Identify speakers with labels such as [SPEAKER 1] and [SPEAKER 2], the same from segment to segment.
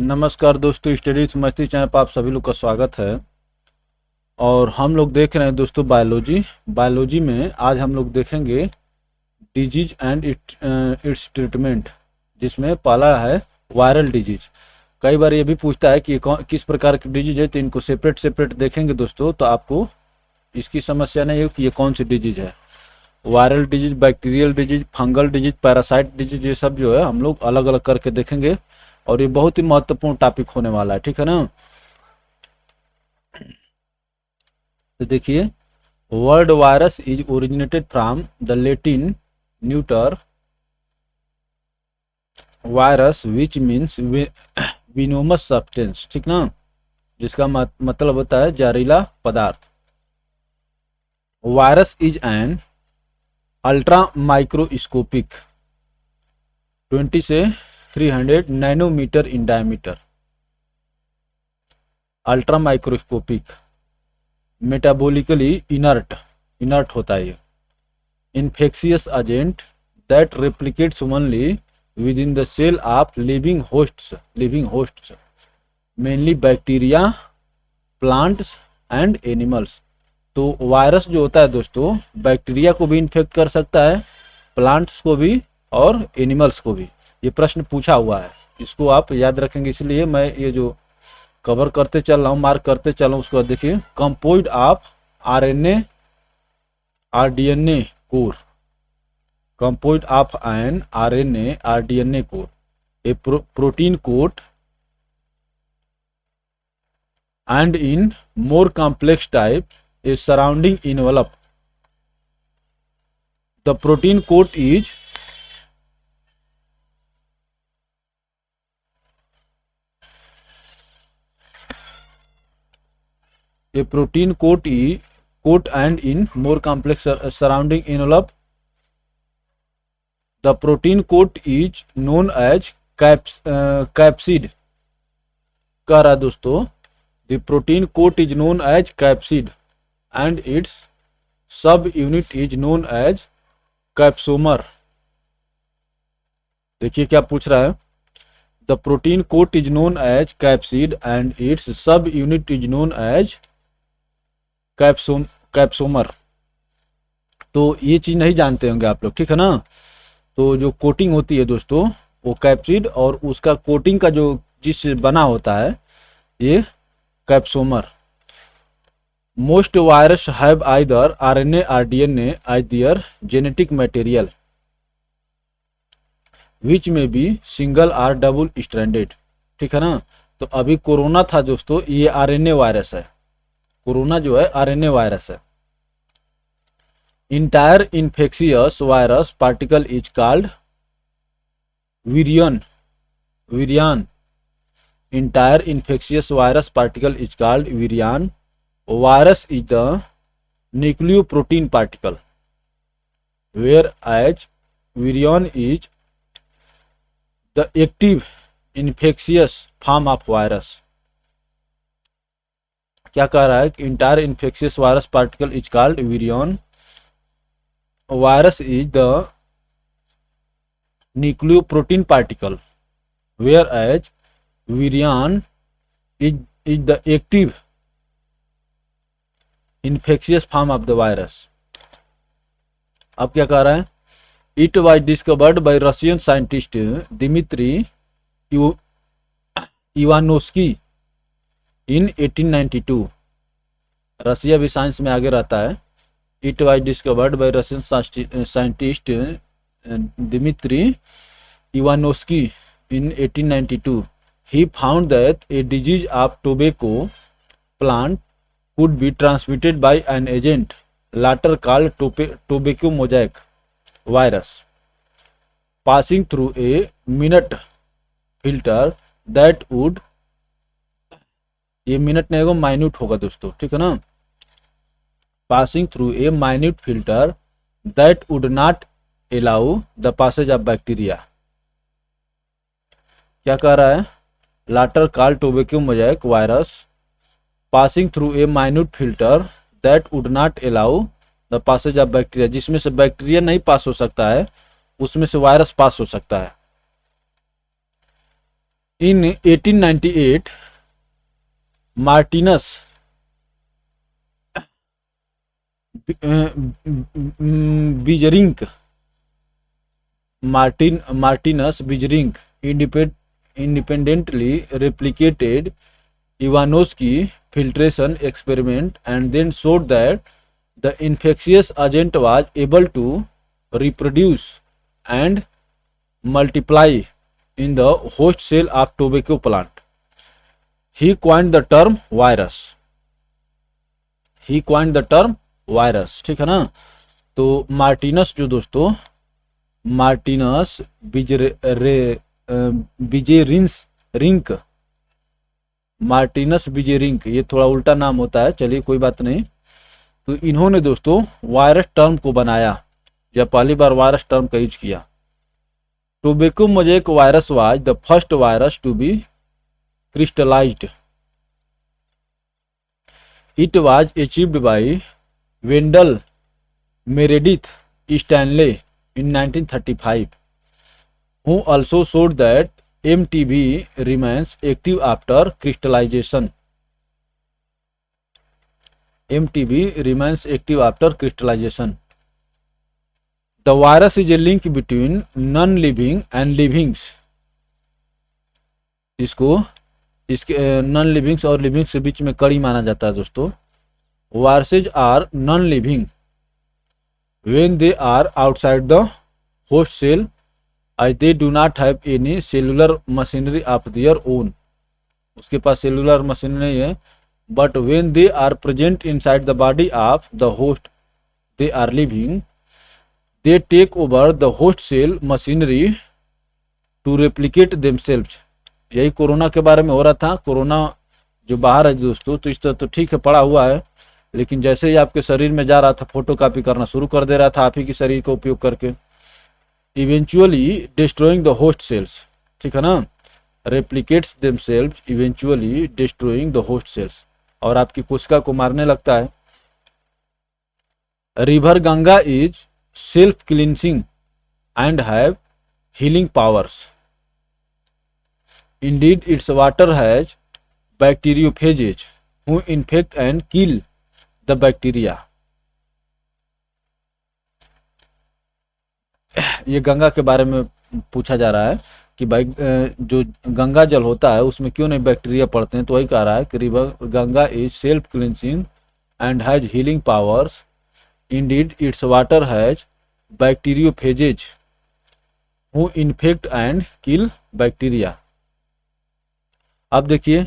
[SPEAKER 1] नमस्कार दोस्तों, स्टडीज मस्ती चैनल पर आप सभी लोग का स्वागत है। और हम लोग देख रहे हैं दोस्तों बायोलॉजी में आज हम लोग देखेंगे डिजीज एंड इट्स ट्रीटमेंट, जिसमें पहला है वायरल डिजीज। कई बार ये भी पूछता है कि ये किस प्रकार की डिजीज है, तो इनको सेपरेट सेपरेट देखेंगे दोस्तों, तो आपको इसकी समस्या नहीं हो कि ये कौन सी डिजीज है। Viral disease, bacterial disease, fungal disease, parasite disease, ये सब जो है हम लोग अलग अलग करके देखेंगे और ये बहुत ही महत्वपूर्ण टॉपिक होने वाला है, ठीक है ना। तो देखिए, word virus is originated from the Latin neuter virus which means venomous substance, ठीक ना, जिसका मतलब होता है जहरीला पदार्थ। Virus is an ultra microscopic 20 से 300 nanometre in diameter, ultra microscopic, metabolically inert होता है ये, infectious agent that replicates only within the cell of living hosts mainly bacteria, plants and animals. तो वायरस जो होता है दोस्तों, बैक्टीरिया को भी इन्फेक्ट कर सकता है, प्लांट्स को भी और एनिमल्स को भी। ये प्रश्न पूछा हुआ है, इसको आप याद रखेंगे, इसलिए मैं ये जो कवर करते चल रहा हूँ, मार्क करते चल रहा हूँ। उसको देखिए, कंपोज्ड ऑफ आरएनए और DNA core, composed of an RNA और DNA core, a protein coat and in more complex type a surrounding envelope. The protein coat is a protein coat and in more complex surrounding envelope. The protein coat is known as capsid. कह रहा है दोस्तों, the protein coat is known as capsid and its sub unit is known as capsomer. देखिए क्या पूछ रहा है, the protein coat is known as capsid and its sub unit is known as कैप्सोमर। तो ये चीज नहीं जानते होंगे आप लोग, ठीक है ना। तो जो कोटिंग होती है दोस्तों, वो कैप्सिड, और उसका कोटिंग का जो जिससे बना होता है ये capsomere. Most virus have either RNA और DNA as their genetic material which may be single और डबल स्ट्रैंडेड, ठीक है ना। तो अभी कोरोना था दोस्तों, ये आरएनए वायरस है, कोरोना जो है आरएनए वायरस है। Entire infectious virus particle is called virion. Entire infectious virus particle is called virion. Virus is the nucleoprotein particle whereas virion is the active infectious form of virus. क्या कह रहा है कि entire infectious virus particle is called virion. Virus is the nucleoprotein particle whereas virion is the active infectious form of the virus. अब क्या कह रहा है, it was discovered by Russian scientist Dmitri Ivanovsky in 1892। Russia भी science में आगे रहता है। It was discovered by Russian scientist Dmitri Ivanovsky in 1892। He found that a disease of tobacco plant could be transmitted by an agent later called tobacco mosaic virus passing through a minute filter that would, ये minute नहीं होगा, minute होगा दोस्तों, ठीक है ना। passing through a minute filter that would not allow the passage of bacteria। क्या कह रहा है, later called tobacco mosaic virus passing through a minute filter that would not allow the passage of bacteria, जिसमें से bacteria नहीं पास हो सकता है, उसमें से वायरस पास हो सकता है। In 1898, Martinus Beijerinck Martinus Beijerinck independently replicated Ivanovsky filtration experiment and then showed that the infectious agent was able to reproduce and multiply in the host cell of tobacco plant. He coined the term virus. ठीक है ना। तो Martinez जो दोस्तों, Martinez बिजेरिंक Martinez बिजेरिंक, ये थोड़ा उल्टा नाम होता है, चलिए कोई बात नहीं। तो इन्होंने दोस्तों वायरस टर्म को बनाया, या पहली बार वायरस टर्म का यूज किया। Tobacco mosaic virus was the first virus to be crystallised. It was achieved by Wendell Meredith Stanley in 1935, who also showed that MTB remains active after crystallization. MTB remains active after crystallization. The virus is a link between non-living and livings. इसके non livings और livings के बीच में कड़ी माना जाता है दोस्तों। Viruses are non living when they are outside the host cell, as they do not have any cellular machinery of their own. उसके पास cellular machinery नहीं है, but when they are present inside the body of the host, they are living. They take over the host cell machinery to replicate themselves. यही corona के बारे में हो रहा था। कोरोना जो बाहर है दोस्तों, तो इस तरह तो ठीक है, पड़ा हुआ है, लेकिन जैसे ही आपके शरीर में जा रहा था, फोटो कॉपी करना शुरू कर दे रहा था आप ही के शरीर का उपयोग करके, eventually destroying the host cells. ठीक है ना, replicates themselves eventually destroying the host cells, और आपकी कोशिका को मारने लगता है। River Ganga is self cleansing and have healing powers. Indeed its water has bacteriophages who infect and kill the bacteria. ये गंगा के बारे में पूछा जा रहा है कि भाई जो गंगा जल होता है उसमें क्यों नहीं बैक्टीरिया पड़ते हैं। तो वही कह रहा है कि river Ganga is self cleansing and has healing powers. Indeed its water has bacteriophages who infect and kill bacteria. अब देखिए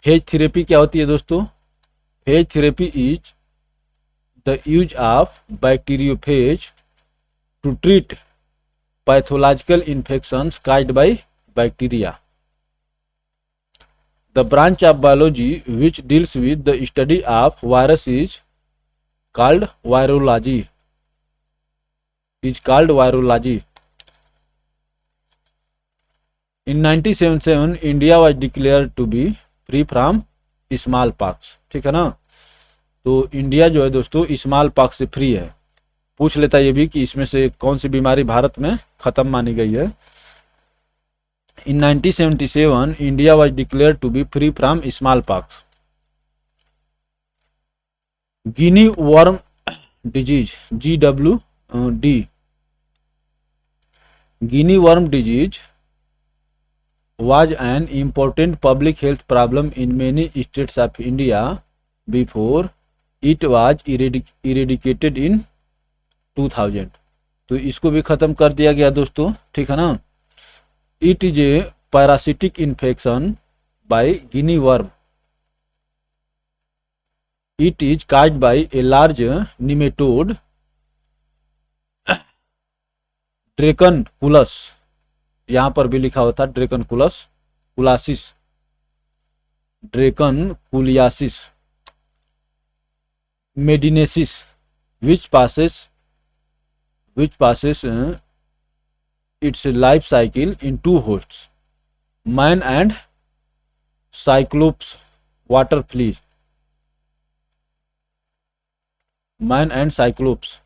[SPEAKER 1] फेज थेरेपी क्या होती है दोस्तों। Phage therapy is the use of bacteriophage to treat pathological infections caused by bacteria. The branch of biology which deals with the study of virus is called virology. In 1977, India was declared to be free from small pox. ठीक है ना, तो India जो है दोस्तों small pox से free है। पूछ लेता ये भी कि इसमें से कौन सी बीमारी भारत में खत्म मानी गई है। In 1977 India was declared to be free from smallpox. Guinea worm disease GWD, guinea worm disease was an important public health problem in many states of India before it was eradicated in 2000. तो इसको भी खत्म कर दिया गया दोस्तों। ठीक है ना। It is a parasitic infection by guinea worm. It is caused by a large nematode dracunculus, यहाँ पर भी लिखा होता है dracunculiasis medinensis which passes its life cycle in two hosts, man and cyclops water flea. Man and cyclops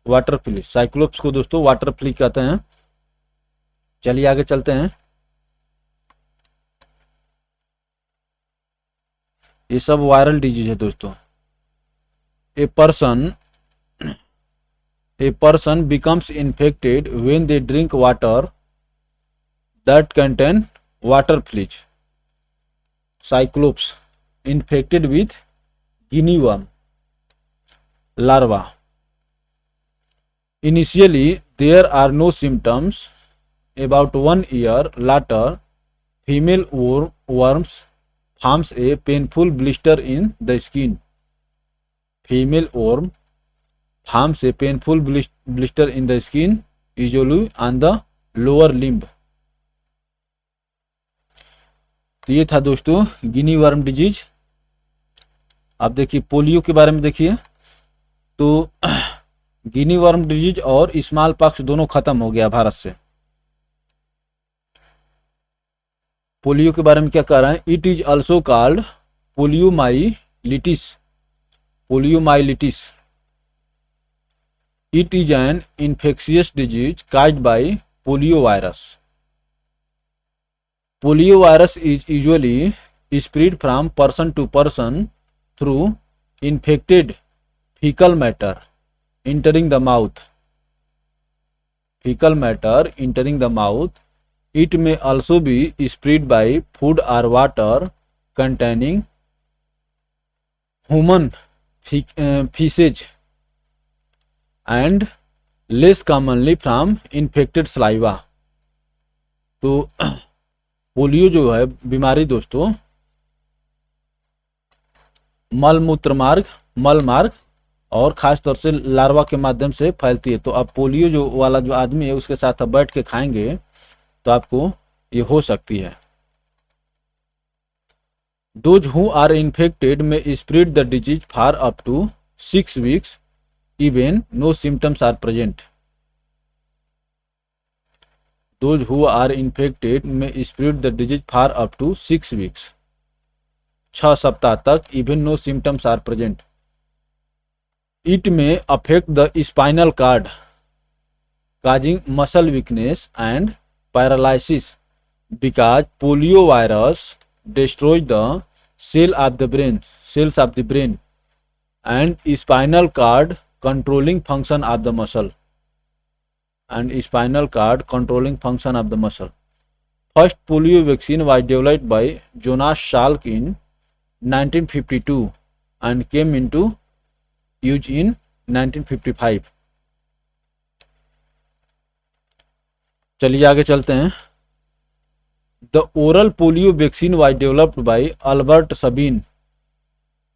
[SPEAKER 1] water flea. Cyclops को दोस्तों water flee कहते हैं। चलिए आगे चलते हैं। ये सब वायरल डिजीज है दोस्तों। A person becomes infected when they drink water that contain water fleas, cyclops, infected with guinea worm larva. Initially, there are no symptoms. About 1 year later, female worms forms a painful blister in the skin. Female worm forms a painful blister in the skin, usually on the lower limb. तो ये था दोस्तों गिनी worm disease. अब देखिए polio के बारे में देखिए, तो गिनी वर्म डिजीज और स्मॉल पॉक्स दोनों खत्म हो गया भारत से। पोलियो के बारे में क्या कह रहे हैं, it is also called poliomyelitis. Poliomyelitis it is an infectious disease caused by polio virus. Polio virus is usually spread from person to person through infected fecal matter entering the mouth. Fecal matter entering the mouth. It may also be spread by food or water containing human feces and less commonly from infected saliva. तो polio जो है बीमारी दोस्तों मल मार्ग और खास तौर से लार्वा के माध्यम से फैलती है। तो अब पोलियो जो वाला जो आदमी है उसके साथ आप बैठ के खाएंगे तो आपको ये हो सकती है। Those who are infected may spread the disease for up to 6 weeks even no symptoms are present. Those who are infected may spread the disease for up to 6 weeks, 6 सप्ताह तक, even no symptoms are present. It may affect the spinal cord, causing muscle weakness and paralysis because polio virus destroys the cells of the brain and spinal cord controlling function of the muscle. First polio vaccine was developed by Jonas Salk in 1952 and came into use in 1955। चलिए आगे चलते हैं। The oral polio vaccine was developed by Albert Sabin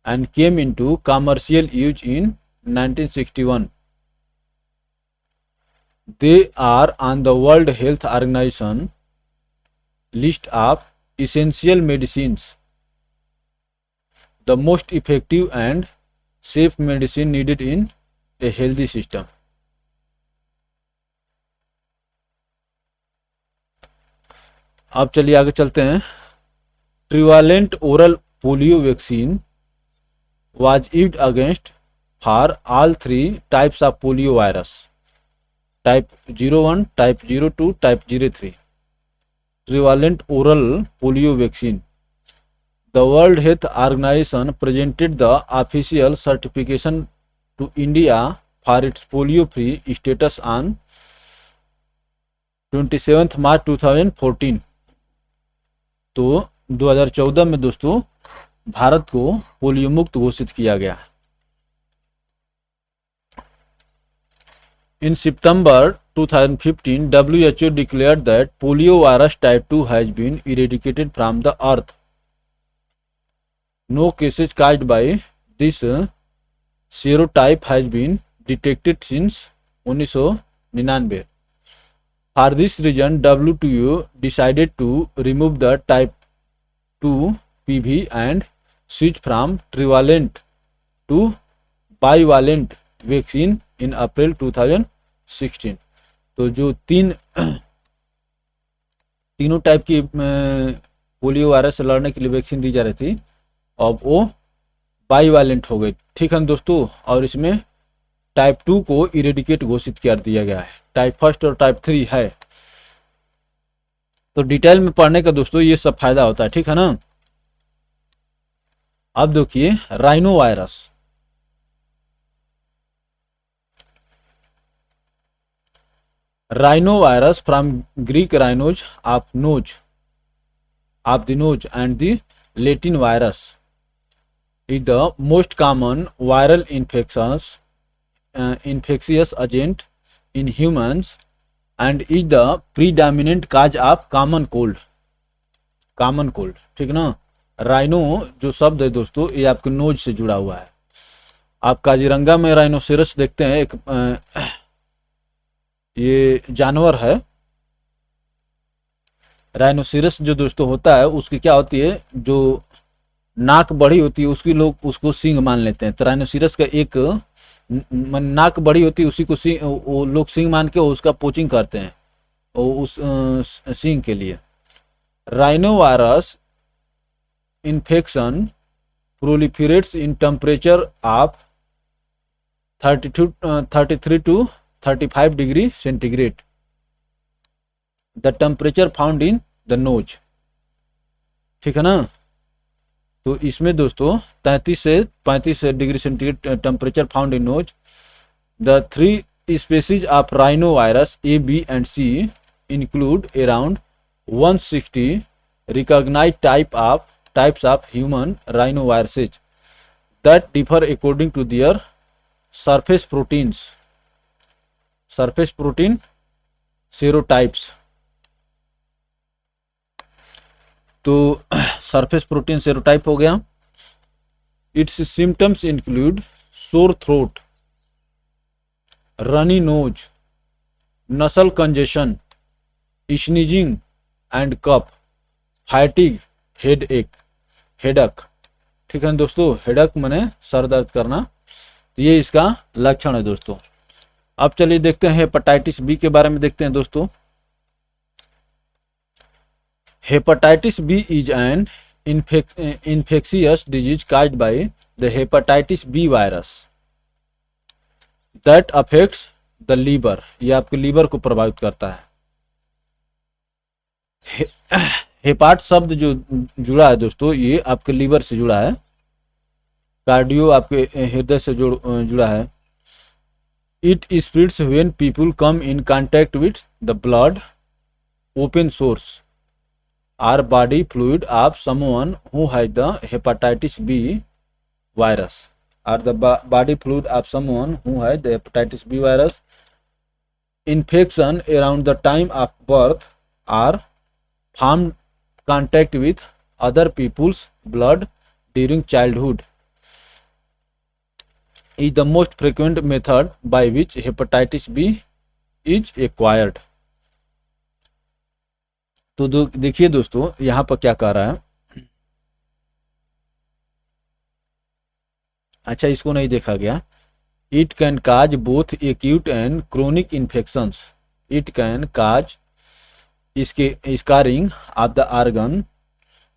[SPEAKER 1] and came into commercial use in 1961। They are on the World Health Organization list of essential medicines, the most effective and safe medicine needed in a healthy system। अब चलिए आगे चलते हैं। Trivalent oral polio vaccine was used against for all 3 types of polio virus, type 01, type 02, type 03। Trivalent oral polio vaccine. The World Health Organization presented the official certification to India for its polio-free status on 27 March 2014। तो 2014 में दोस्तों भारत को polio मुक्त घोषित किया गया। In September 2015, WHO declared that polio virus type 2 has been eradicated from the earth. No cases caused by this serotype has been detected since 1999। For this reason, WTO decided to remove the type 2 PV and switch from trivalent to bivalent vaccine in April 2016। तो जो तीनों type की polio virus से लड़ने के लिए vaccine दी जा रही थी, अब वो बाईवैलेंट हो गई। ठीक है दोस्तों, और इसमें टाइप 2 को इरेडिकेट घोषित कर दिया गया है। टाइप 1 और टाइप 3 है। तो डिटेल में पढ़ने का दोस्तों ये सब फायदा होता है, ठीक है ना। अब देखिए rhino virus. Rhinovirus from Greek rhinos of the nose and the Latin virus is the most common viral infectious agent in humans and is the predominant cause of common cold. ठीक ना। राइनो जो शब्द है दोस्तों ये आपके knows से जुड़ा हुआ है। आप काजीरंगा में राइनोसेरस देखते हैं, एक ये जानवर है। राइनोसिरस जो दोस्तों होता है उसकी क्या होती है, जो नाक बड़ी होती है उसकी लोग उसको सींग मान लेते हैं। तो राइनोसिरस का एक नाक बड़ी होती है उसी को सींग, वो लोग सींग मान के उसका पोचिंग करते हैं उस सींग के लिए। Rhino virus infection proliferates in temperature of 33 to 35 degree centigrade, the temperature found in the nose. ठीक है ना। तो इसमें दोस्तों 33 से 35 degree centigrade temperature found in nose. The 3 species of rhino virus A, B and C include around 160 recognised types of human rhino viruses that differ according to their surface protein serotypes. तो surface protein serotype हो गया। It's symptoms include sore throat, runny nose, nasal congestion, sneezing and cough, fatigue, headache. ठीक है दोस्तों, headache माने sir दर्द करना। तो ये इसका लक्षण है दोस्तों। अब चलिए देखते हैं हेपेटाइटिस बी के बारे में देखते हैं दोस्तों। Hepatitis B is an infectious disease caused by the hepatitis B virus that affects the liver। यह आपके लीवर को प्रभावित करता है। हेपाट शब्द जो जुड़ा है दोस्तों ये आपके लीवर से जुड़ा है। कार्डियो आपके हृदय से जुड़ा है। It spreads when people come in contact with the blood, open source or body fluid of someone who has the hepatitis B virus, or the body fluid of someone who has the hepatitis B virus. Infection around the time of birth or from contact with other people's blood during childhood is the most frequent method by which hepatitis B is acquired। तो देखिए दोस्तों यहाँ पर क्या कह रहा है। अच्छा इसको नहीं देखा गया। It can cause both acute and chronic infections. It can cause इसके scarring of the organ,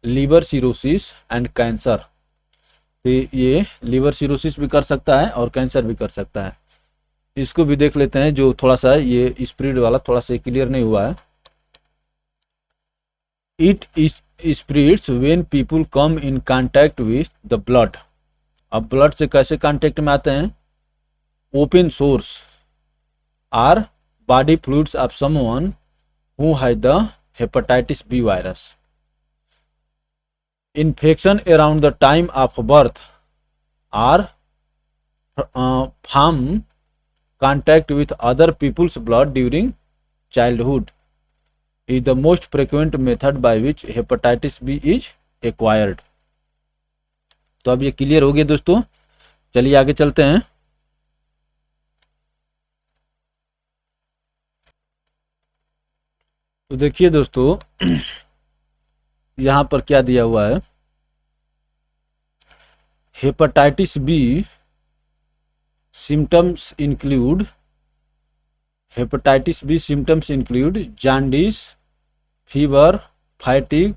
[SPEAKER 1] liver cirrhosis and cancer. तो ये लीवर सिरोसिस भी कर सकता है और कैंसर भी कर सकता है। इसको भी देख लेते हैं जो थोड़ा सा ये स्प्रेड वाला थोड़ा सा क्लियर नहीं हुआ है। It spreads when people come in contact with the blood। अब ब्लड से कैसे कांटेक्ट में आते हैं? Open sores or body fluids of someone who has the hepatitis B virus. Infection around the time of birth or from contact with other people's blood during childhood is the most frequent method by which hepatitis B is acquired। तो अब ये clear हो गया दोस्तों। चलिए आगे चलते हैं। तो देखिए दोस्तों यहां पर क्या दिया हुआ है। Hepatitis B symptoms include Hepatitis B symptoms include jaundice, fever, fatigue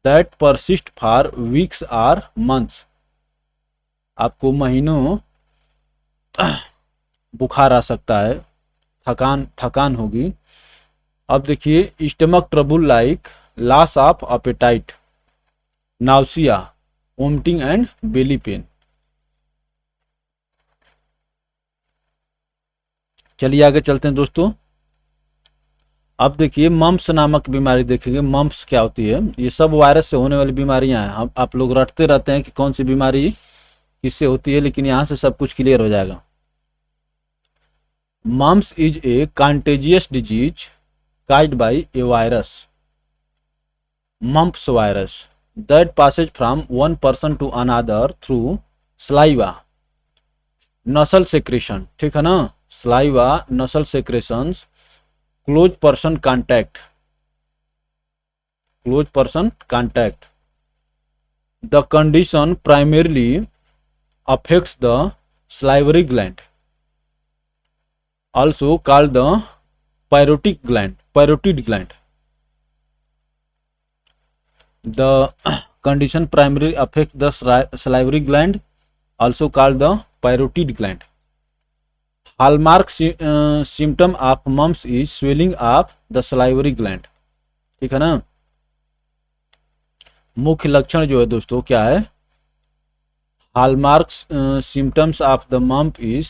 [SPEAKER 1] that persist for weeks or months। आपको महीनों बुखार आ सकता है, थकान होगी। अब देखिए stomach trouble like loss of appetite, nausea, vomiting and belly pain. चलिए आगे चलते हैं दोस्तों। अब देखिए मम्प्स नामक बीमारी देखेंगे। मम्प्स क्या होती है? ये सब वायरस से होने वाली बीमारियां हैं। हम आप लोग रटते रहते हैं कि कौन सी बीमारी किससे होती है, लेकिन यहाँ से सब कुछ क्लियर हो जाएगा। Mumps is a contagious disease caused by a virus, mumps virus, that passes from one person to another through saliva, nasal secretion, ठीक है ना? saliva, nasal secretions, close person contact, close person contact. The condition primarily affects the salivary gland, also called the parotid gland. The condition primarily affects the salivary gland, also called the parotid gland. Hallmark symptom of mumps is swelling of the salivary gland, ठीक है ना? मुख्य लक्षण जो है दोस्तों क्या है? Hallmark symptoms of the mump is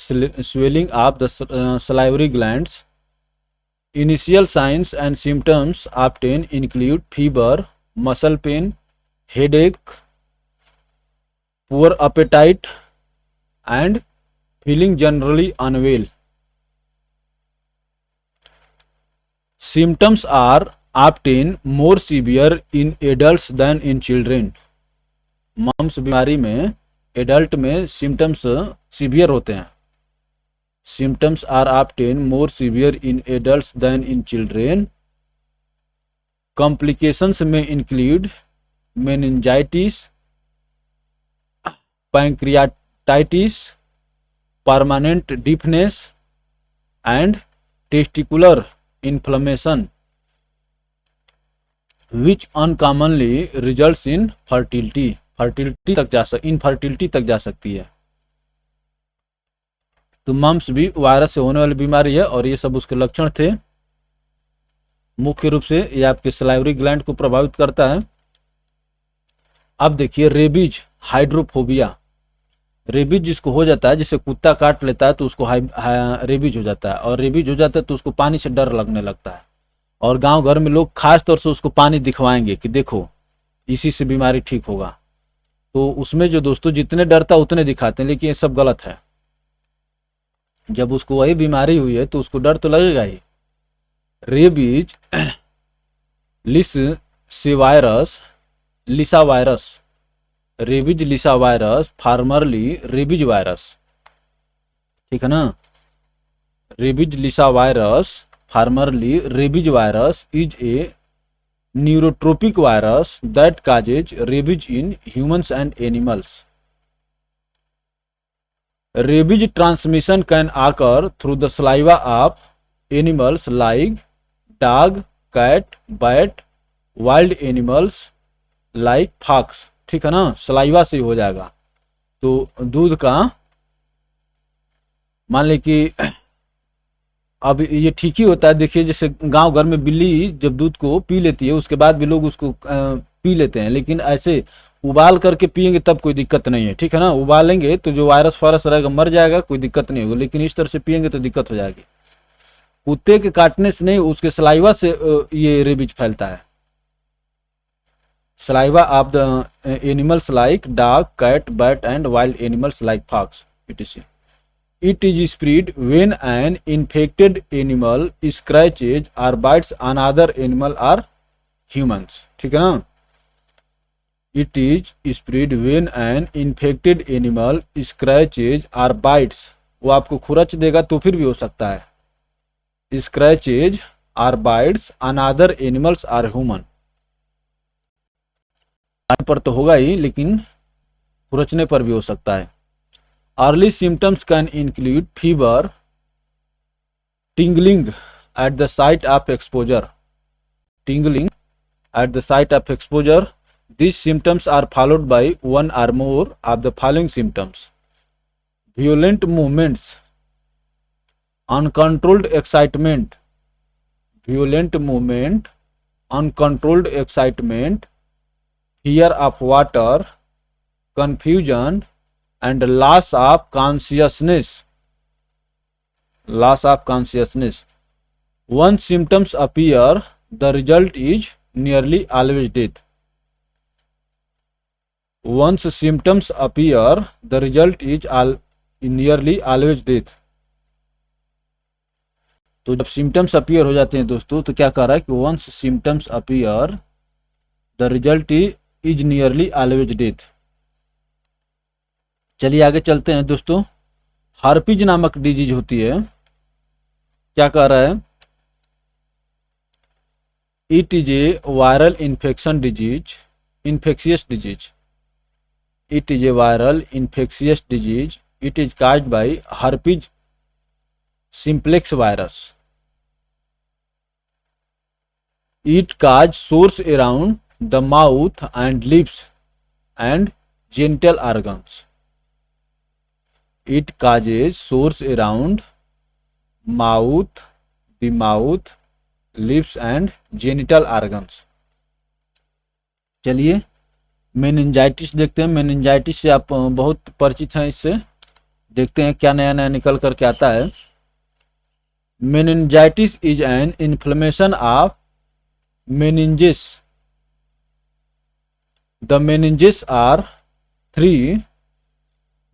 [SPEAKER 1] swelling of the salivary glands. Initial signs and symptoms often include fever, muscle pain, headache, poor appetite, and feeling generally unwell. Symptoms are often more severe in adults than in children. Mumps बीमारी में adult में symptoms severe होते हैं. Symptoms are often more severe in adults than in children. Complications may include meningitis, pancreatitis, permanent deafness, and testicular inflammation, which uncommonly results in infertility तक जा सकती है. तो मम्प्स भी वायरस से होने वाली बीमारी है और ये सब उसके लक्षण थे. मुख्य रूप से ये आपके सलाइवरी ग्लैंड को प्रभावित करता है. अब देखिए रेबीज, हाइड्रोफोबिया. रेबीज जिसको हो जाता है, जिसे कुत्ता काट लेता है तो उसको रेबीज हो जाता है, और रेबीज हो जाता है तो उसको पानी से डर लगने लगता है. और गांव घर में लोग खास तौर से उसको पानी दिखवाएंगे कि देखो इसी से बीमारी ठीक होगा. तो उसमें जो दोस्तों जितने डरता उतने दिखाते हैं, लेकिन ये सब गलत है. जब उसको वही बीमारी हुई है तो उसको डर तो लगेगा ही. Rabies, lyssa virus, rabies lyssa virus, formerly rabies virus, ठीक है ना? Rabies lyssa virus, formerly rabies virus is a neurotropic virus that causes rabies in humans and animals. Rabies transmission can occur through the saliva of animals like dog, cat, bat, wild animals like fox, ठीक है ना? Saliva से हो जाएगा. तो दूध का मान ले कि अब ये ठीक ही होता है. देखिए जैसे गांव घर में बिल्ली जब दूध को पी लेती है उसके बाद भी लोग उसको पी लेते हैं, लेकिन ऐसे उबाल करके पियेंगे तब कोई दिक्कत नहीं है, ठीक है ना? उबालेंगे तो जो वायरस फायरस रहेगा मर जाएगा, कोई दिक्कत नहीं होगी, लेकिन इस तरह से पियेंगे तो दिक्कत हो जाएगी. कुत्ते के काटने से नहीं, उसके सलाइवा से ये रेबीज फैलता है. Saliva of the animals like dog, cat, bat and wild animals like fox etc. It is spread when an infected animal scratches or bites another animal or humans, ठीक है ना? It is spread when an infected animal scratches or bites. वो आपको खुरच देगा तो फिर भी हो सकता है. Scratches or bites another animals or human. पर तो होगा ही, लेकिन खुरचने पर भी हो सकता है. Early symptoms can include fever, tingling at the site of exposure. Tingling at the site of exposure. These symptoms are followed by one or more of the following symptoms: violent movements, uncontrolled excitement, violent movement, uncontrolled excitement, fear of water, confusion, and loss of consciousness. Loss of consciousness. Once symptoms appear, the result is nearly always death. Once symptoms appear, the result is nearly always death. तो जब symptoms appear हो जाते हैं दोस्तों, तो क्या कह रहा है कि once symptoms appear the result is nearly always death. चलिए आगे चलते हैं दोस्तों। हार्पिज नामक डिजीज होती है, क्या कह रहा है, it is a viral infection disease, infectious disease. It is a viral infectious disease, it is caused by herpes simplex virus. It causes sores around the mouth and lips and genital organs. It causes sores around mouth, the mouth, lips and genital organs. चलिए meningitis देखते हैं। Meningitis से आप बहुत परिचित हैं, इससे देखते हैं क्या नया नया निकल करके आता है। Meningitis is an inflammation of meninges. The meninges are three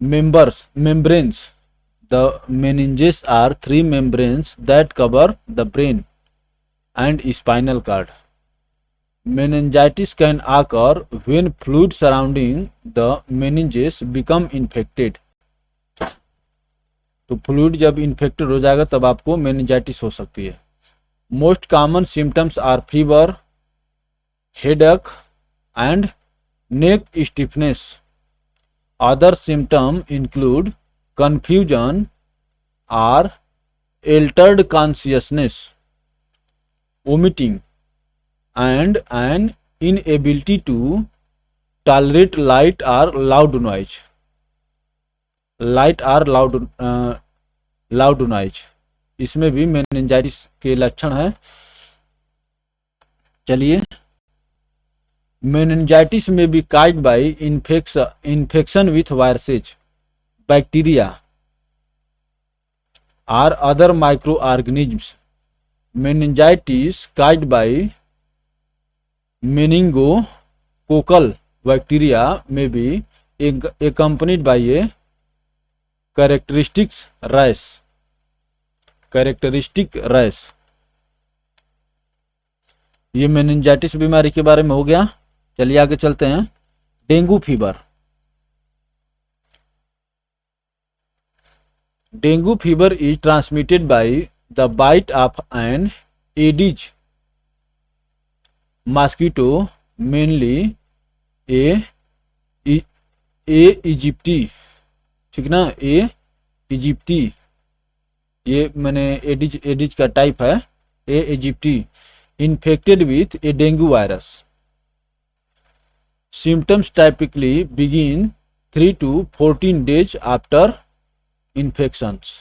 [SPEAKER 1] membranes. The meninges are three membranes that cover the brain and spinal cord. Meningitis can occur when fluid surrounding the meninges become infected. तो fluid जब infected हो जाएगा तब आपको meningitis हो सकती है। Most common symptoms are fever, headache, and neck stiffness. Other symptoms include confusion or altered consciousness, vomiting, and an inability to tolerate light or loud noise. Light or loud noise. इसमें भी meningitis के लक्षण है। चलिए, meningitis may be caused by infection with viruses, bacteria और other micro organisms. Meningitis caused by meningococcal bacteria may be accompanied by a characteristic rash। Characteristic rash. ये meningitis बीमारी के बारे में हो गया। चलिए आगे चलते हैं। Dengue fever. Dengue fever is transmitted by the bite of an Aedes mosquito, mainly A aegypti. ठीक ना, ए इजिप्टी, ये मैंने एडिज का टाइप है, A aegypti, infected with a dengue virus. Symptoms typically begin 3 to 14 days after infections.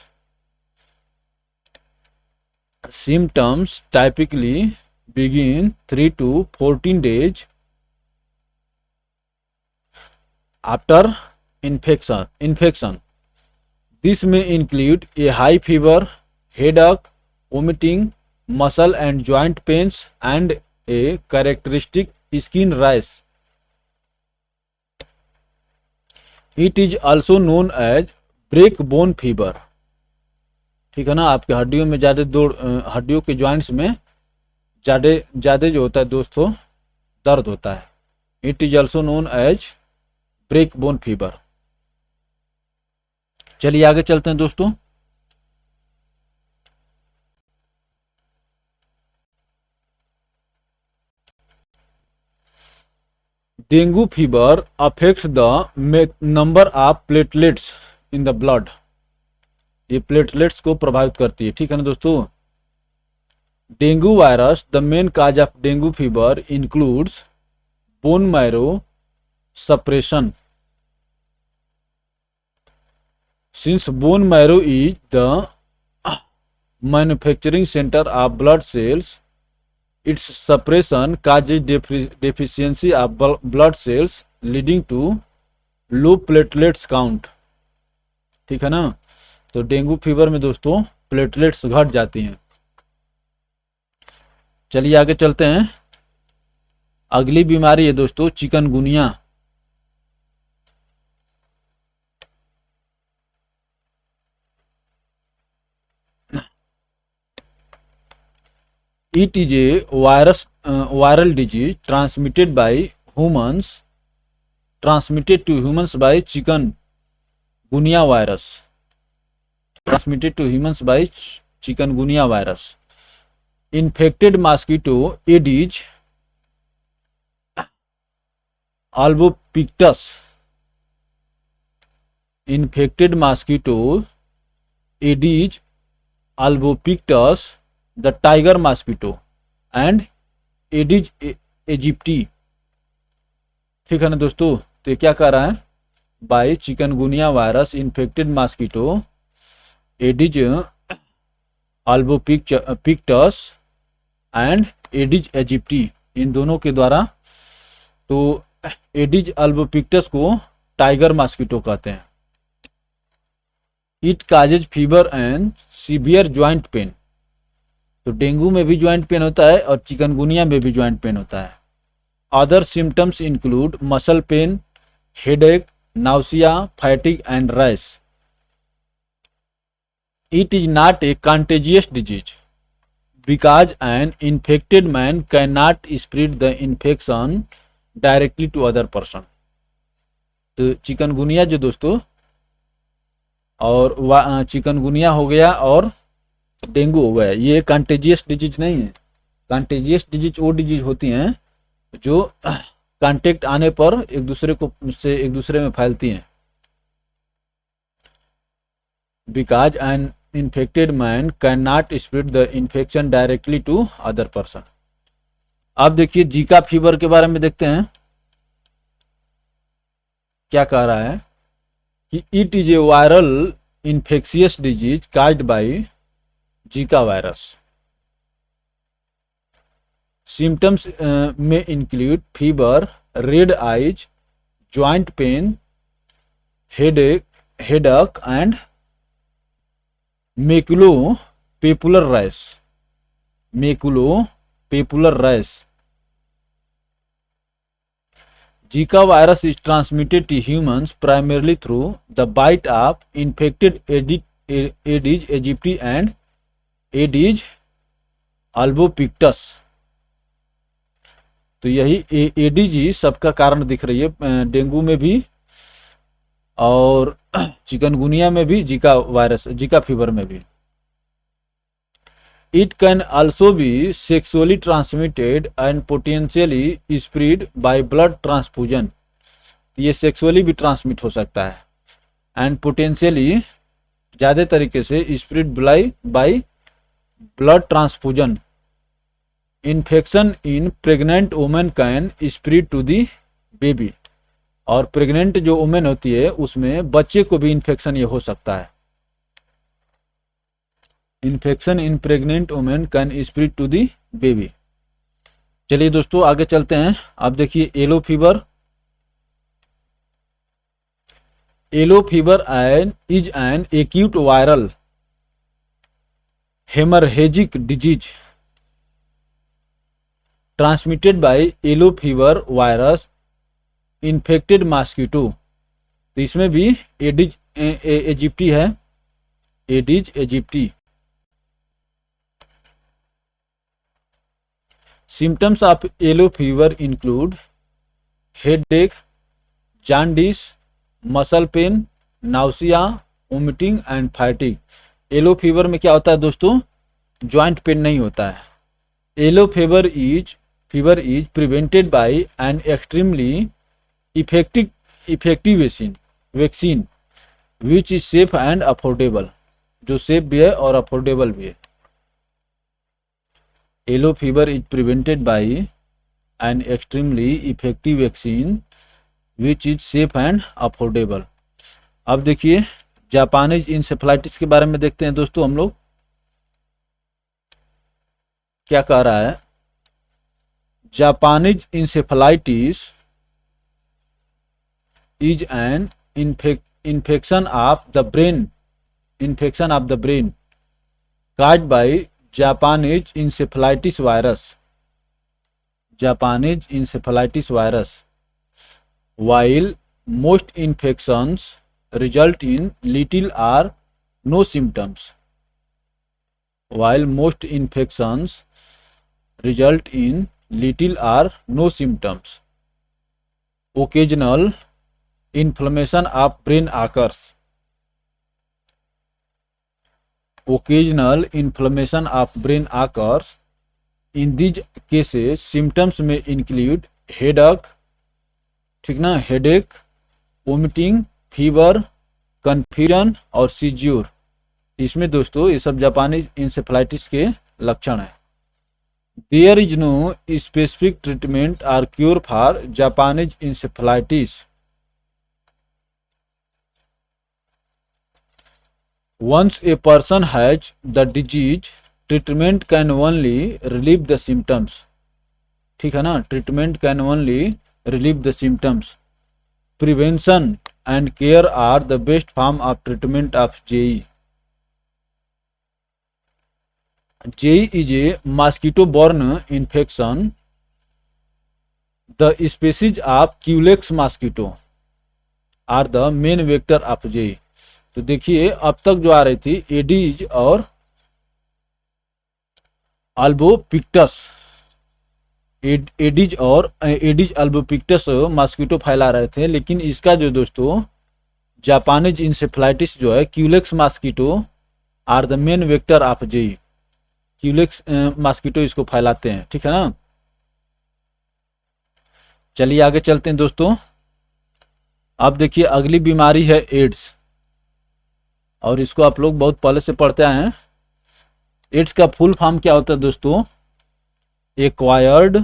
[SPEAKER 1] Symptoms typically begin 3 to 14 days after infection. This may include a high fever, headache, vomiting, muscle and joint pains, and a characteristic skin rash. It is also known as breakbone fever. ठीक है ना, आपके हड्डियों में हड्डियों के joints में ज़्यादा जो होता है दोस्तों, दर्द होता है। It is also known as breakbone fever. चलिए आगे चलते हैं दोस्तों। Dengue fever affects the number of platelets in the blood. ये प्लेटलेट्स को प्रभावित करती है। ठीक है ना दोस्तों। Dengue virus, the main cause of dengue fever includes bone marrow suppression. Since bone marrow is the manufacturing center of blood cells, its suppression causes deficiency of blood cells, leading to low platelets count, ठीक है ना। तो dengue fever में दोस्तों platelets घट जाती हैं। चलिए आगे चलते हैं। अगली बीमारी है दोस्तों chikungunya. It is a viral disease transmitted to humans by chikungunya virus. Transmitted to humans by chikungunya virus. Infected mosquito Aedes albopictus. Infected mosquito Aedes albopictus, the tiger mosquito, and Aedes aegypti, ठीक है ना दोस्तों। तो ये क्या कह रहा है, by chikungunya virus infected mosquito Aedes albopictus and Aedes aegypti, इन दोनों के द्वारा। तो एडिज अल्बोपिक्टस को टाइगर मॉस्किटो कहते हैं। It causes fever and severe joint pain. तो डेंगू में भी ज्वाइंट पेन होता है और चिकनगुनिया में भी ज्वाइंट पेन होता है। Other symptoms include muscle pain, headache, nausea, fatigue and rash. It is not a contagious disease because an infected man can not spread the infection directly to other person. तो chikungunya जो दोस्तों और chikungunya हो गया और dengue हो गया, ये कंटेजियस डिजीज नहीं है। कंटेजियस डिजीज वो डिजीज होती हैं जो कांटेक्ट आने पर एक दूसरे में फैलती हैं। Because an infected man can not spread the infection directly to other person. अब देखिए जीका फीवर के बारे में देखते हैं क्या कह रहा है कि it is a viral infectious disease caused by Zika virus. Symptoms में include fever, red eyes, joint pain, headache and maculopapular rash. Maculopapular rash. Zika virus is transmitted to humans primarily through the bite of infected Aedes aegypti and Aedes albopictus। तो यही Aedes ही सबका कारण दिख रही है, dengue में भी और चिकनगुनिया में भी, जीका फीवर में भी। It can also be sexually transmitted and potentially spread by blood transfusion. ये सेक्सुअली भी ट्रांसमिट हो सकता है एंड पोटेंशियली ज़्यादा तरीके से spread by blood transfusion. Infection in pregnant women can spread to the baby. और प्रेग्नेंट जो वुमेन होती है उसमें बच्चे को भी इन्फेक्शन ये हो सकता है। Infection in pregnant women can spread to the baby. चलिए दोस्तों आगे चलते हैं। अब देखिए yellow fever. Yellow fever is an acute viral haemorrhagic disease transmitted by yellow fever virus infected mosquito. तो इसमें भी एडिज एजिप्टी है, Aedes aegypti. Symptoms of yellow fever include headache, jaundice, muscle pain, nausea, vomiting and fatigue. Yellow fever में क्या होता है दोस्तों, joint pain नहीं होता है। Yellow fever is prevented by an extremely effective vaccine which is safe and affordable, जो safe भी है और अफोर्डेबल भी है। Yellow fever is prevented by an extremely effective vaccine which is safe and affordable. अब देखिए जापानीज इंसेफेलाइटिस के बारे में देखते हैं दोस्तों हम लोग क्या कह रहा है। Japanese encephalitis is an infection of the brain caused by Japanese encephalitis virus. While most infections result in little or no symptoms. Occasional inflammation of brain occurs. In these cases, symptoms may include headache, ठीक ना, headache, vomiting, fever, confusion और सीज्यूर। इसमें दोस्तों ये सब जापानी encephalitis के लक्षण है। There is no specific treatment और cure for Japanese encephalitis. Once a person has the disease, treatment can only relieve the symptoms. ठीक है ना, treatment can only relieve the symptoms. Prevention and care are the best form of treatment of JE. JE is a mosquito-borne infection. The species of Culex mosquito are the main vector of JE. तो देखिए अब तक जो आ रही थी Aedes और अल्बोपिक्टस, Aedes अल्बोपिक्टस mosquito फैला रहे थे, लेकिन इसका जो दोस्तों जापानीज इंसेफेलाइटिस जो है culex mosquito are the main vector of JE. Culex mosquito इसको फैलाते हैं, ठीक है ना। चलिए आगे चलते हैं दोस्तों। अब देखिए अगली बीमारी है एड्स, और इसको आप लोग बहुत पहले से पढ़ते आए हैं। एड्स का फुल फॉर्म क्या होता है दोस्तों? Acquired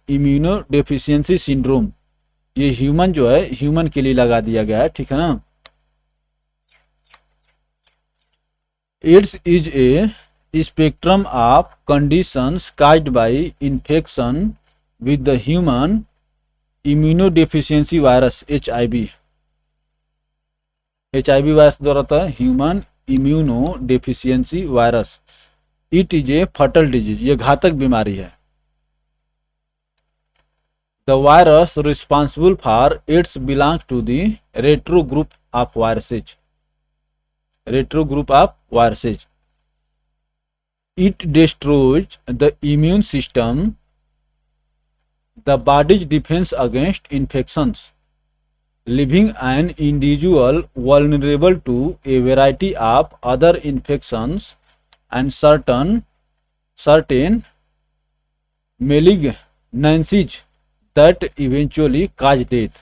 [SPEAKER 1] immuno deficiency syndrome. ये ह्यूमन जो है ह्यूमन के लिए लगा दिया गया है, ठीक है ना। AIDS is a spectrum of conditions caused by infection with the human immunodeficiency virus HIV virus द्वारा होता है human immunodeficiency virus. It is a fatal disease, ये घातक बीमारी है। The virus responsible for AIDS belongs to the retro group of viruses. It destroys the immune system, the body's defence against infections, leaving an individual vulnerable to a variety of other infections and certain malignancies that eventually cause death.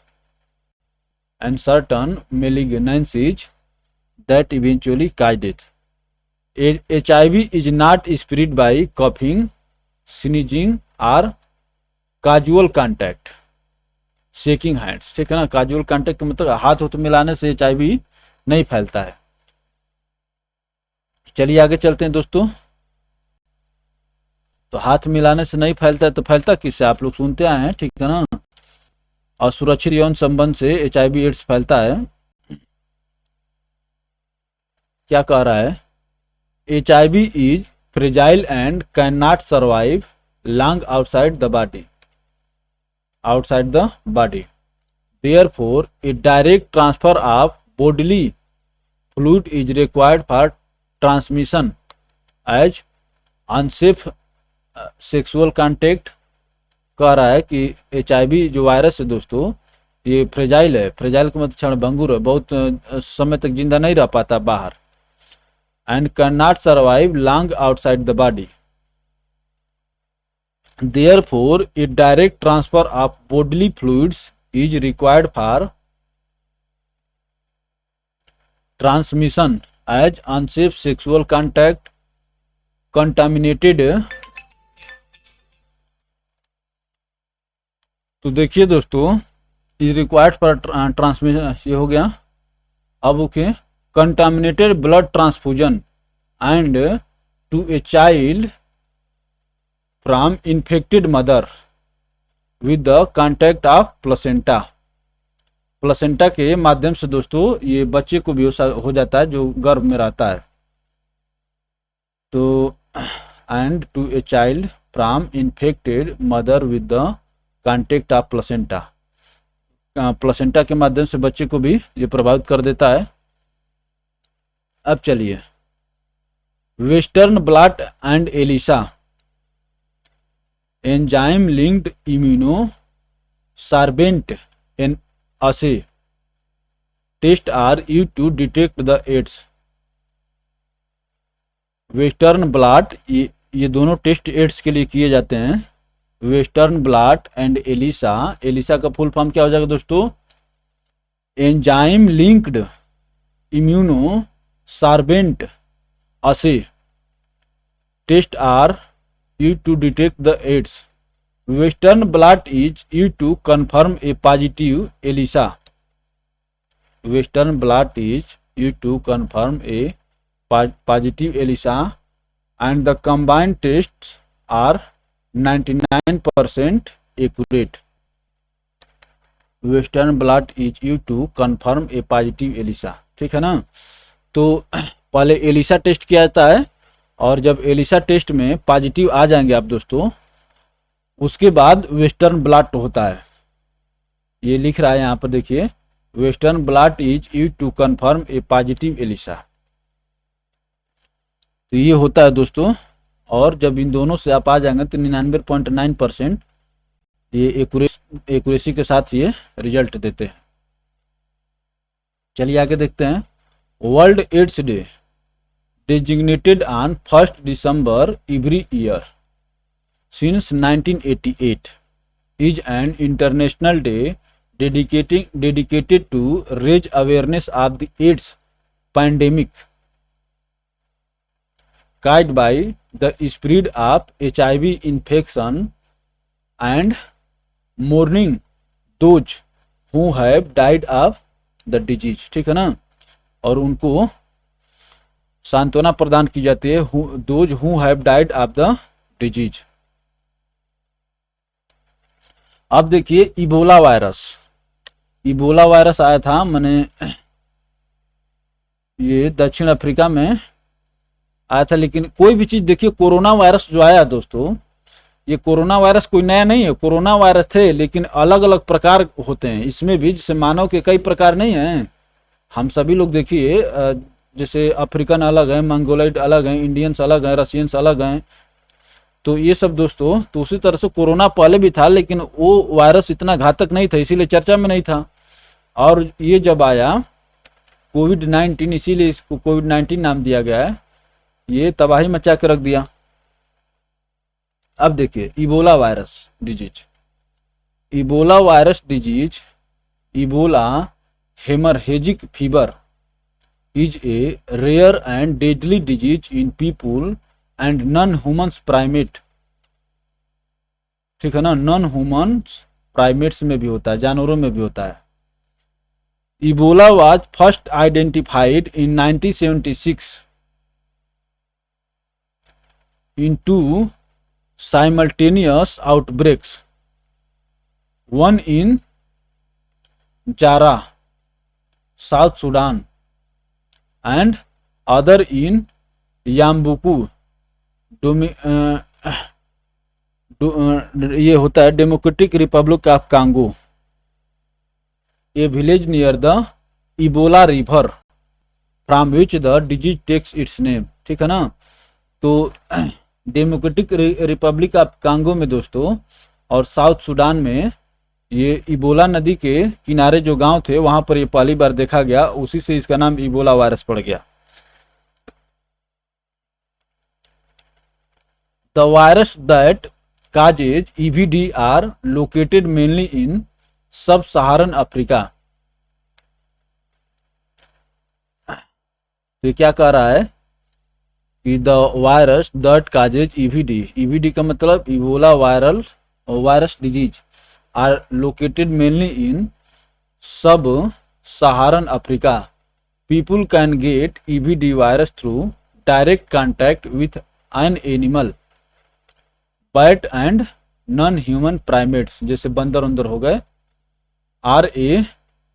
[SPEAKER 1] HIV is not spread by coughing, sneezing or casual contact. Shaking hands, ठीक है ना। Casual contact मतलब हाथ होठ मिलाने से HIV नहीं फैलता है। चलिए आगे चलते हैं दोस्तों। तो हाथ मिलाने से नहीं फैलता है तो फैलता किससे? आप लोग सुनते आए हैं, ठीक है ना। और सुरक्षित यौन संबंध से HIV एड्स फैलता है। क्या कह रहा है? HIV is fragile and can not survive long outside the body. Therefore, a direct transfer of bodily fluid is required for transmission, as unsafe sexual contact। कह रहा है कि HIV जो वायरस है दोस्तों ये फ्रेजाइल है। फ्रेजाइल का मतलब क्षणभंगुर है, बहुत समय तक जिंदा नहीं रह पाता बाहर। And can not survive long outside the body. Therefore, a direct transfer of bodily fluids is required for transmission, as unsafe sexual contact, contaminated। तो देखिए दोस्तों is required for transmission, ये हो गया। अब okay, contaminated blood transfusion and to a child from infected mother with the contact of placenta. Placenta के माध्यम से दोस्तों ये बच्चे को भी हो जाता है जो गर्भ में रहता है। तो and to a child from infected mother with the contact of placenta. Placenta के माध्यम से बच्चे को भी ये प्रभावित कर देता है। अब चलिए western blot and ELISA enzyme linked immuno sorbent an assay test are used to detect the AIDS. Western blot ये दोनों टेस्ट एड्स के लिए किए जाते हैं। Western blot and ELISA, ELISA का फुल फॉर्म क्या हो जाएगा दोस्तों? Enzyme linked immuno sorbent assay test are used to detect the AIDS. Western blot is used to confirm a positive ELISA. Western blot is used to confirm a positive ELISA, and the combined tests are 99% accurate. Western blot is used to confirm a positive ELISA. ठीक है ना? तो पहले Elisa test किया जाता है और जब एलिसा टेस्ट में पॉजिटिव आ जाएंगे आप दोस्तों, उसके बाद वेस्टर्न ब्लॉट होता है। ये लिख रहा है यहाँ पर देखिए, western blot is use to confirm a positive ELISA. तो ये होता है दोस्तों, और जब इन दोनों से आप आ जाएंगे तो 99.9% ये एक्यूरेसी के साथ ये रिजल्ट देते हैं। चलिए आगे देखते हैं। World AIDS Day designated on 1st December every year since 1988 is an international day dedicated to raise awareness of the AIDS pandemic caused by the spread of HIV infection and mourning those who have died of the disease। ठीक है ना? और उनको सांत्वना प्रदान की जाती है, those who have died of the disease. अब देखिए इबोला वायरस। इबोला वायरस आया था, मैंने ये दक्षिण अफ्रीका में आया था। लेकिन कोई भी चीज देखिए, कोरोना वायरस जो आया दोस्तों, ये कोरोना वायरस कोई नया नहीं है। कोरोना वायरस थे लेकिन अलग अलग प्रकार होते हैं इसमें भी, जैसे मानव के कई प्रकार नहीं हैं। हम सभी लोग देखिए, जैसे अफ्रीकन अलग है, मंगोलाइड अलग है, इंडियंस अलग है, रशियंस अलग हैं। तो ये सब दोस्तों, तो उसी तरह से कोरोना पहले भी था लेकिन वो वायरस इतना घातक नहीं था, इसीलिए चर्चा में नहीं था। और ये जब आया कोविड-19, इसीलिए इसको कोविड-19 नाम दिया गया है। ये तबाही मचा के रख दिया। अब देखिए Ebola virus disease. Ebola virus disease, Ebola haemorrhagic fever is a rare and deadly disease in people and non-humans primate। ठीक है ना? non-humans primates में भी होता है, जानवरों में भी होता है। Ebola was first identified in 1976 in two simultaneous outbreaks, one in Jara, South Sudan, and other in Yambuku, ये होता है Democratic Republic of Congo, a village near the Ebola River from which the disease takes its name. ठीक है ना? तो democratic Republic of Congo में दोस्तों और साउथ सूडान में ये इबोला नदी के किनारे जो गांव थे वहां पर ये पहली बार देखा गया, उसी से इसका नाम इबोला वायरस पड़ गया। The virus that causes EVD are located mainly in sub-Saharan Africa. तो क्या कह रहा है कि the virus that causes EVD, EVD का मतलब Ebola virus disease, are located mainly in sub-Saharan Africa. People can get EBD virus through direct contact with an animal, bat and non human primates जैसे बंदर उंदर हो गए or a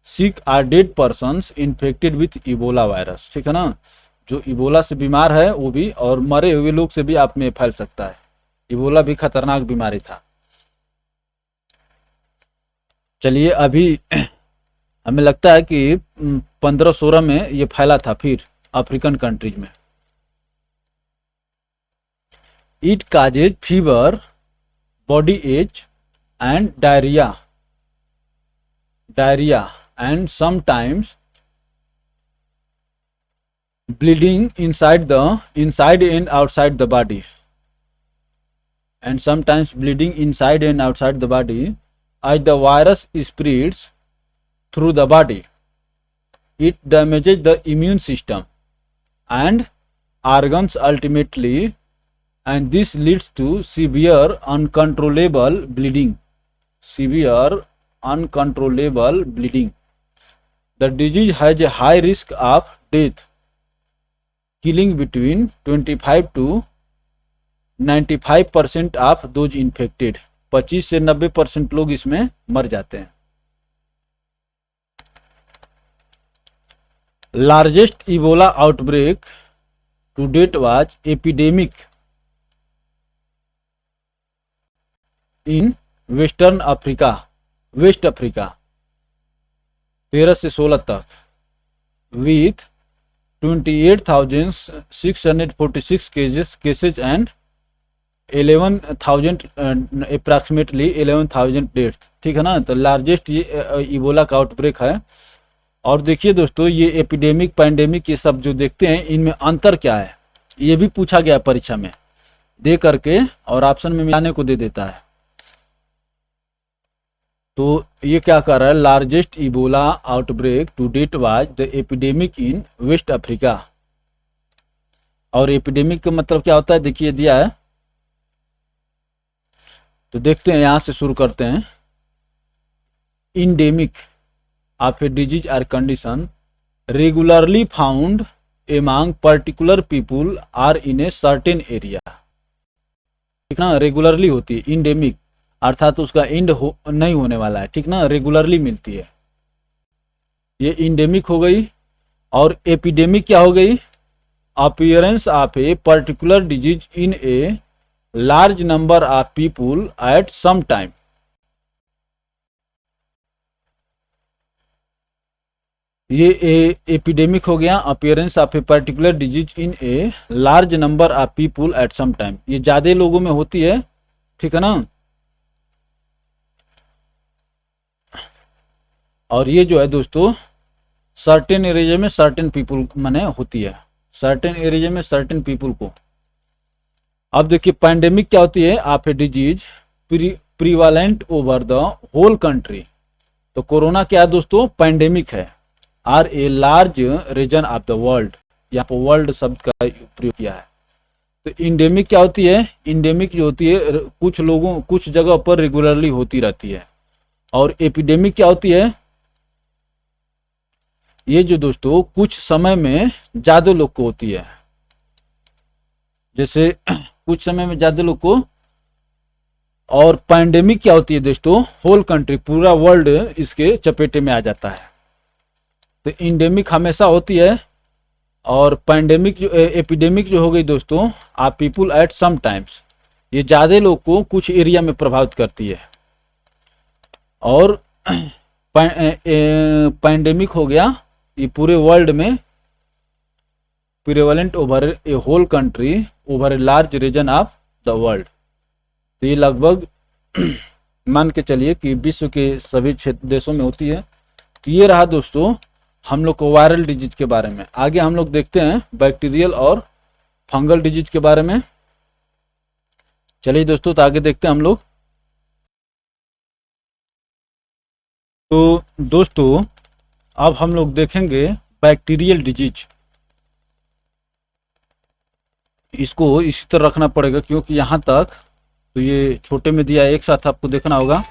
[SPEAKER 1] sick or dead persons infected with Ebola virus, ठीक है ना। जो Ebola से बीमार है वो भी, और मरे हुए लोग से भी आप में फैल सकता है। इबोला भी खतरनाक बीमारी था। चलिए अभी हमें लगता है कि 1516 में ये फैला था फिर अफ्रीकन कंट्रीज में। It causes fever, body H and diarrhoea and sometimes bleeding inside and outside the body, and sometimes bleeding inside and outside the body as the virus spreads through the body. It damages the immune system and organs ultimately, and this leads to severe uncontrollable bleeding. The disease has a high risk of death, killing between 25 to 95% of those infected. 25 से 90% लोग इसमें मर जाते हैं। Largest Ebola outbreak to date was epidemic in West Africa 13 से 16 तक with 28,646 cases and 11,000 approximately 11,000 death, ठीक है ना। तो लार्जेस्ट ये इबोला का आउटब्रेक है। और देखिए दोस्तों, ये एपिडेमिक पैंडेमिक ये सब जो देखते हैं इनमें अंतर क्या है, ये भी पूछा गया परीक्षा में दे करके, और ऑप्शन में मिलाने को दे देता है। तो ये क्या कर रहा है, largest Ebola outbreak to date was the epidemic in West Africa. और एपिडेमिक का मतलब क्या होता है, देखिए दिया है, तो देखते हैं, यहां से शुरू करते हैं। Endemic of a disease or condition regularly found among particular people or in a certain area, ठीक ना। रेगुलरली होती है इंडेमिक, अर्थात उसका एंड नहीं होने वाला है, ठीक ना, रेगुलरली मिलती है, ये इंडेमिक हो गई। और एपिडेमिक क्या हो गई, appearance of a particular disease in a large number of people at some time. ये एपिडेमिक हो गया, appearance of a particular disease in a large number of people at some time, ये ज्यादा लोगों में होती है, ठीक है ना। और ये जो है दोस्तों सर्टेन एरिया में सर्टेन पीपुल माने होती है, सर्टेन एरिया में सर्टेन पीपुल को। अब देखिए पैंडेमिक क्या होती है, of a disease prevalent over the whole country. तो कोरोना क्या है दोस्तों, पैंडेमिक है, or a large region of the world, यहाँ पर वर्ल्ड शब्द का प्रयोग किया है। तो इंडेमिक क्या होती है, इंडेमिक जो होती है कुछ लोगों कुछ जगह पर रेगुलरली होती रहती है। और एपिडेमिक क्या होती है, ये जो दोस्तों कुछ समय में ज्यादा लोग को होती है, जैसे कुछ समय में ज्यादा लोग को। और पैंडेमिक क्या होती है दोस्तों, होल कंट्री, पूरा वर्ल्ड इसके चपेटे में आ जाता है। तो इंडेमिक हमेशा होती है, और पैंडेमिक जो एपिडेमिक जो हो गई दोस्तों आप पीपुल एट सम टाइम्स, ये ज्यादा लोग को कुछ एरिया में प्रभावित करती है। और पैंडेमिक हो गया ये पूरे वर्ल्ड में, prevalent over a whole country over a large region of the world. तो ये लगभग मान के चलिए कि विश्व के सभी देशों में होती है। तो ये रहा दोस्तों हम लोग को वायरल डिजीज के बारे में। आगे हम लोग देखते हैं बैक्टीरियल और फंगल डिजीज के बारे में। चलिए दोस्तों, तो आगे देखते हैं हम लोग। तो दोस्तों अब हम लोग देखेंगे बैक्टीरियल डिजीज। इसको इसी तरह रखना पड़ेगा क्योंकि यहाँ तक तो ये छोटे में दिया है, एक साथ आपको देखना होगा।